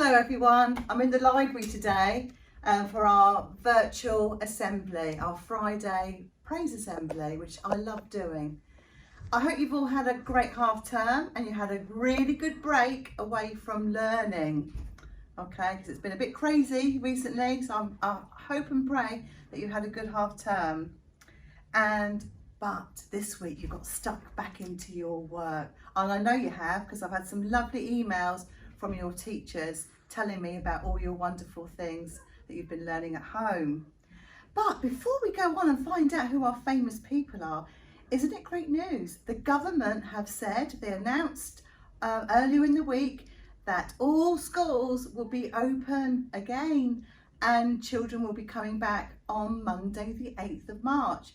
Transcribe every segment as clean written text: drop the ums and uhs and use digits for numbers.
Hello everyone, I'm in the library today for our virtual assembly, our Friday praise assembly, which I love doing. I hope you've all had a great half term and you had a really good break away from learning, okay, because it's been a bit crazy recently, so I hope and pray that you had a good half term. But this week you got stuck back into your work, and I know you have, because I've had some lovely emails from your teachers telling me about all your wonderful things that you've been learning at home. But before we go on and find out who our famous people are, isn't it great news? The government have said, they announced earlier in the week that all schools will be open again and children will be coming back on Monday the 8th of March.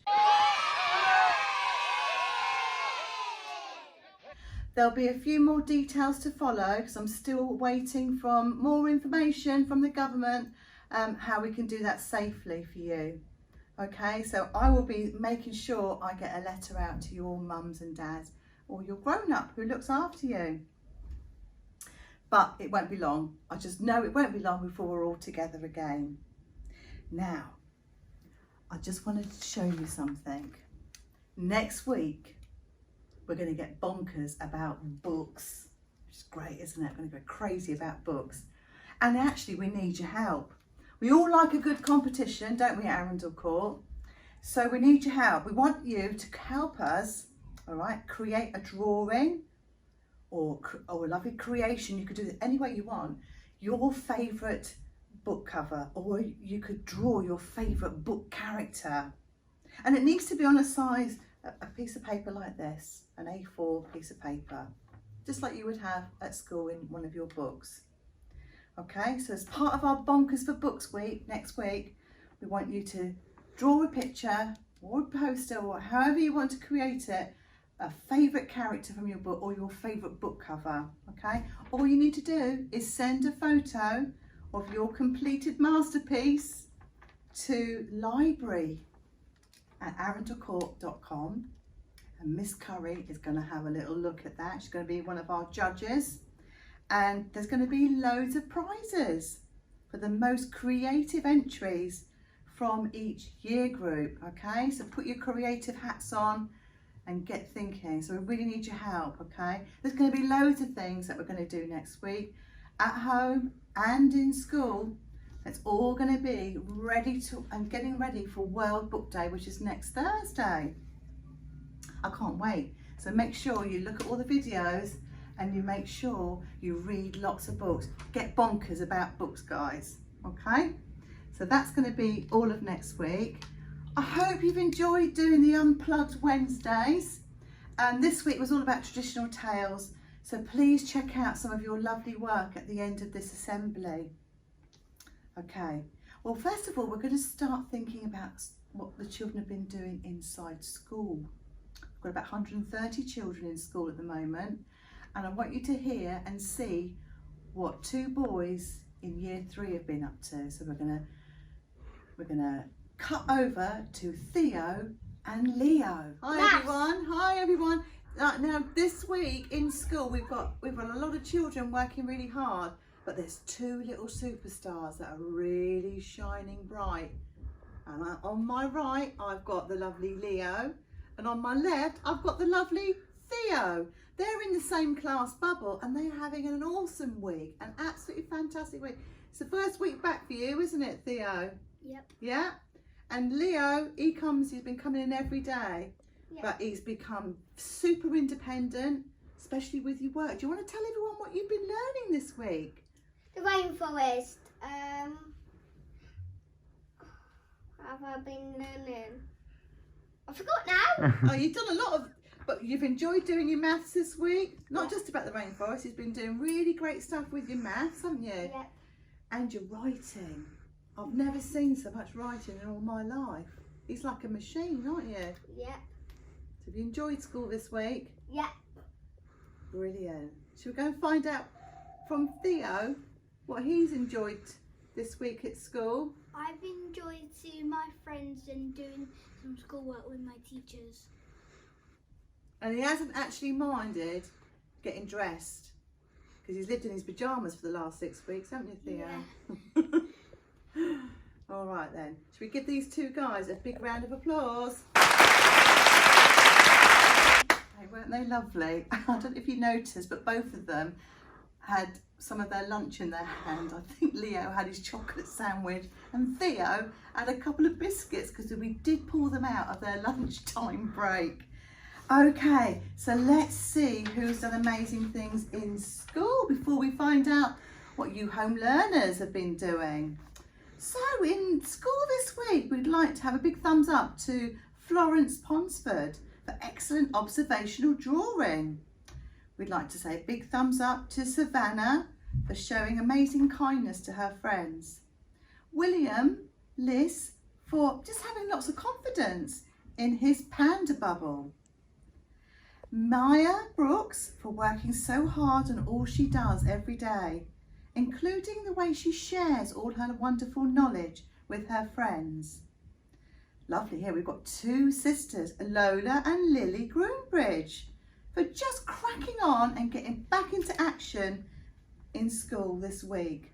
There'll be a few more details to follow because I'm still waiting for more information from the government how we can do that safely for you. Okay, so I will be making sure I get a letter out to your mums and dads or your grown-up who looks after you. But it won't be long. I just know it won't be long before we're all together again. Now, I just wanted to show you something. Next week, we're going to get bonkers about books, which is great, isn't it? We're going to go crazy about books. And actually, we need your help. We all like a good competition, don't we, at Arundel Court? So we need your help. We want you to help us, all right, create a drawing or a lovely creation. You could do it any way you want. Your favourite book cover, or you could draw your favourite book character. And it needs to be on a piece of paper like this, an A4 piece of paper, just like you would have at school in one of your books. Okay, so as part of our Bonkers for Books week, next week, we want you to draw a picture or a poster or however you want to create it, a favourite character from your book or your favourite book cover, okay? All you need to do is send a photo of your completed masterpiece to library@arundelcourt.com, and Miss Curry is going to have a little look at that. She's going to be one of our judges, and there's going to be loads of prizes for the most creative entries from each year group. Okay, so put your creative hats on and get thinking. So we really need your help. Okay, there's going to be loads of things that we're going to do next week at home and in school. It's all going to be ready to and getting ready for World Book Day, which is next Thursday. I can't wait. So make sure you look at all the videos and you make sure you read lots of books. Get bonkers about books, guys. Okay? So that's going to be all of next week. I hope you've enjoyed doing the Unplugged Wednesdays. And this week was all about traditional tales. So please check out some of your lovely work at the end of this assembly. Okay, well, first of all, we're going to start thinking about what the children have been doing inside school. We've got about 130 children in school at the moment, and I want you to hear and see what two boys in year 3 have been up to. So we're gonna cut over to Theo and Leo. Hi everyone. Hi everyone. Now this week in school we've got a lot of children working really hard. But there's two little superstars that are really shining bright. And on my right, I've got the lovely Leo. And on my left, I've got the lovely Theo. They're in the same class bubble and they're having an awesome week, an absolutely fantastic week. It's the first week back for you, isn't it, Theo? Yep. Yeah? And Leo, he's been coming in every day, yep. But he's become super independent, especially with your work. Do you want to tell everyone what you've been learning this week? The rainforest. What have I been learning? I forgot now. Oh, you've done a lot but you've enjoyed doing your maths this week. Not just about the rainforest, you've been doing really great stuff with your maths, haven't you? Yep. And your writing. I've never seen so much writing in all my life. He's like a machine, aren't you? Yep. So have you enjoyed school this week? Yep. Brilliant. Shall we go and find out from Theo what he's enjoyed this week at school? I've enjoyed seeing my friends and doing some schoolwork with my teachers. And he hasn't actually minded getting dressed because he's lived in his pyjamas for the last 6 weeks, haven't you, Theo? Yeah. All right then, should we give these two guys a big round of applause? Hey, weren't they lovely? I don't know if you noticed, but both of them had some of their lunch in their hand. I think Leo had his chocolate sandwich and Theo had a couple of biscuits because we did pull them out of their lunchtime break. Okay, so let's see who's done amazing things in school before we find out what you home learners have been doing. So in school this week, we'd like to have a big thumbs up to Florence Ponsford for excellent observational drawing. We'd like to say a big thumbs up to Savannah for showing amazing kindness to her friends. William, Liz for just having lots of confidence in his panda bubble. Maya Brooks for working so hard on all she does every day, including the way she shares all her wonderful knowledge with her friends. Lovely, here we've got two sisters, Lola and Lily Groombridge, for just cracking on and getting back into action in school this week.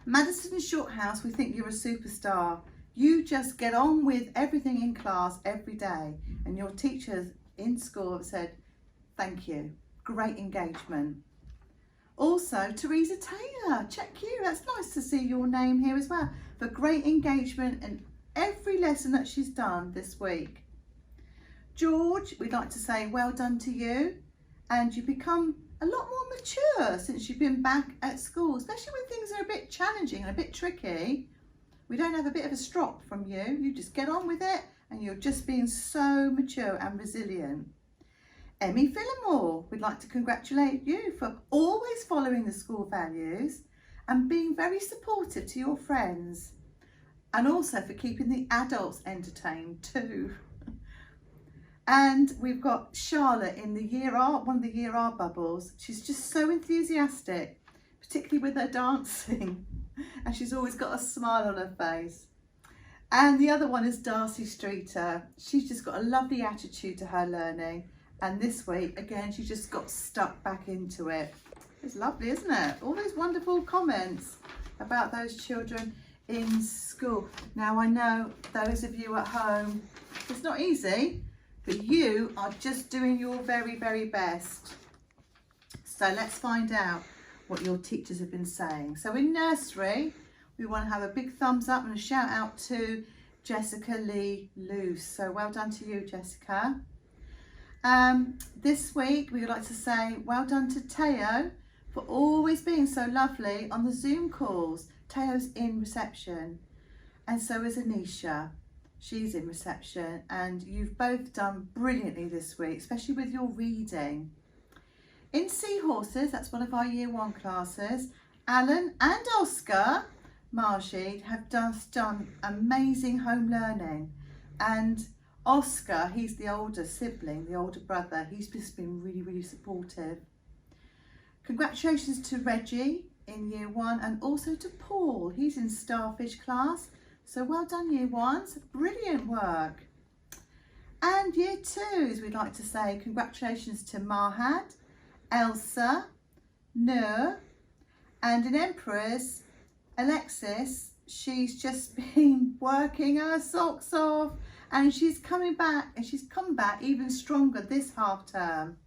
Madison Shorthouse, we think you're a superstar. You just get on with everything in class every day, and your teachers in school have said, thank you, great engagement. Also, Teresa Taylor, check you, that's nice to see your name here as well, for great engagement in every lesson that she's done this week. George, we'd like to say well done to you, and you've become a lot more mature since you've been back at school, especially when things are a bit challenging and a bit tricky. We don't have a bit of a strop from you, you just get on with it, and you're just being so mature and resilient. Emmy Phillimore, we'd like to congratulate you for always following the school values and being very supportive to your friends, and also for keeping the adults entertained too. And we've got Charlotte in the Year R, one of the Year R bubbles. She's just so enthusiastic, particularly with her dancing, and she's always got a smile on her face. And the other one is Darcy Streeter. She's just got a lovely attitude to her learning, and this week again she just got stuck back into it. It's lovely, isn't it? All those wonderful comments about those children in school. Now I know those of you at home, it's not easy, but you are just doing your very, very best. So let's find out what your teachers have been saying. So in nursery, we want to have a big thumbs up and a shout out to Jessica Lee Luce. So well done to you, Jessica. This week, we would like to say well done to Teo for always being so lovely on the Zoom calls. Teo's in reception, and so is Anisha. She's in reception, and you've both done brilliantly this week, especially with your reading. In Seahorses, that's one of our Year 1 classes, Alan and Oscar Margie have just done amazing home learning, and Oscar, he's the older sibling, the older brother, he's just been really, really supportive. Congratulations to Reggie in Year 1, and also to Paul, he's in Starfish class. So well done Year 1s, brilliant work. And Year 2s, we'd like to say congratulations to Mahad, Elsa, Nur, and in Emperors, Alexis. She's just been working her socks off, and she's coming back, and she's come back even stronger this half term.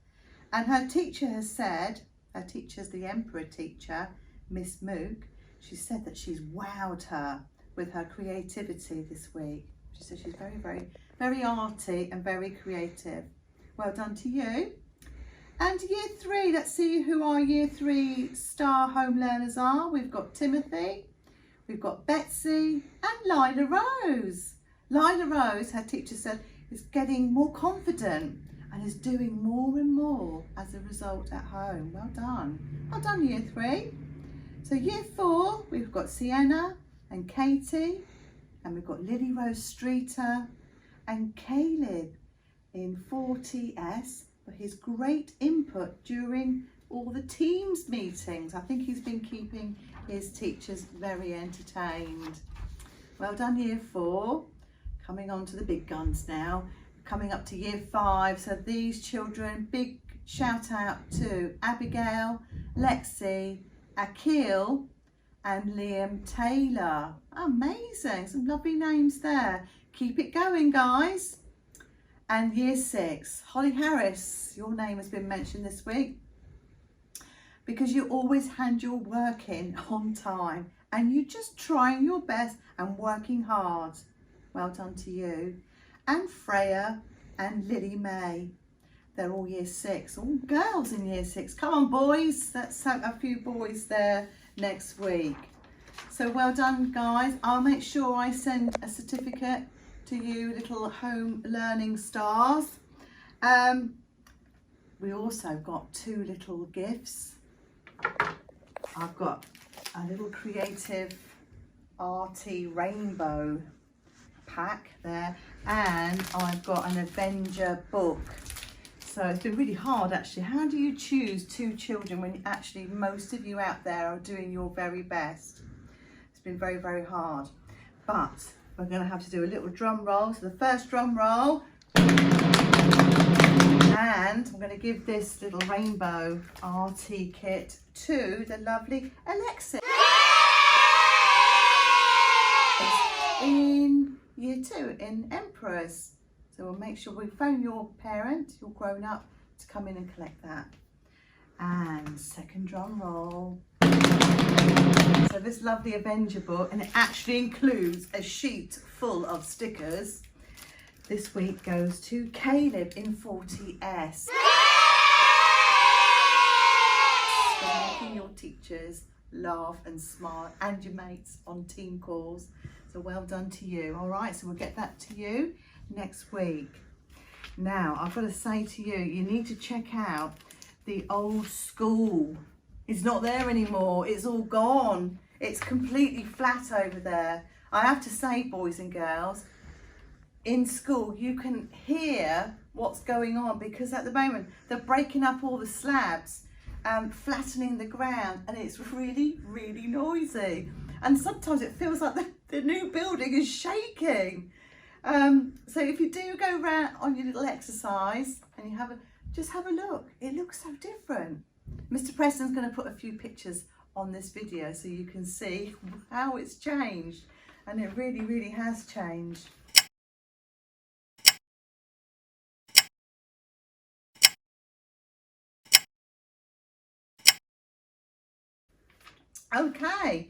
And her teacher has said, her teacher's the Emperor teacher, Miss Mook, she said that she's wowed her with her creativity this week. She said she's very, very, very arty and very creative. Well done to you. And Year 3, let's see who our Year 3 star home learners are. We've got Timothy, we've got Betsy and Lila Rose. Lila Rose, her teacher said, is getting more confident and is doing more and more as a result at home. Well done. Well done Year 3. So Year 4, we've got Sienna and Katie, and we've got Lily Rose Streeter and Caleb in 40S for his great input during all the Teams meetings. I think he's been keeping his teachers very entertained. Well done Year 4. Coming on to the big guns now, coming up to Year 5. So these children, big shout out to Abigail, Lexi, Akil and Liam Taylor. Amazing, some lovely names there. Keep it going, guys. And year 6, Holly Harris, your name has been mentioned this week because you always hand your work in on time and you're just trying your best and working hard. Well done to you. And Freya and Lily May. They're all year 6, all girls in year 6. Come on, boys. Let's have a few boys there next week. So well done, guys. I'll make sure I send a certificate to you, little home learning stars. We also got 2 little gifts. I've got a little creative arty rainbow pack there, and I've got an Avenger book. So it's been really hard actually. How do you choose 2 children when actually most of you out there are doing your very best? It's been very, very hard. But we're going to have to do a little drum roll. So the first drum roll. And I'm going to give this little rainbow RT kit to the lovely Alexis in year 2 in Emperors. So we'll make sure we phone your parent, your grown up, to come in and collect that. And second drum roll. So this lovely Avenger book, and it actually includes a sheet full of stickers. This week goes to Caleb in 40S. For making your teachers laugh and smile and your mates on team calls. So well done to you. All right, so we'll get that to you next week. Now, I've got to say to you, you need to check out the old school. It's not there anymore. It's all gone. It's completely flat over there. I have to say, boys and girls, in school you can hear what's going on because at the moment they're breaking up all the slabs, flattening the ground, and it's really, really noisy. And sometimes it feels like the new building is shaking. So if you do go round on your little exercise and you just have a look, it looks so different. Mr. Preston's going to put a few pictures on this video so you can see how it's changed, and it really, really has changed. Okay,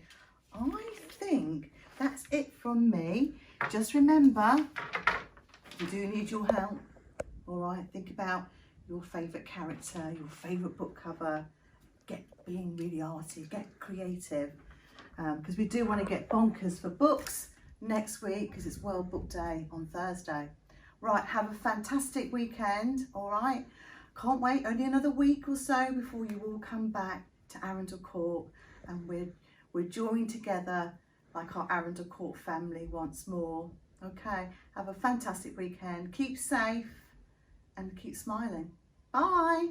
I think that's it from me. Just remember, you do need your help. All right, think about your favourite character, your favourite book cover. Get being really arty, get creative, because we do want to get bonkers for books next week because it's World Book Day on Thursday. Right, have a fantastic weekend. All right, can't wait, only another week or so before you all come back to Arundel Court, and we're joined together like our Arundel Court family once more. Okay, have a fantastic weekend, keep safe and keep smiling. Bye.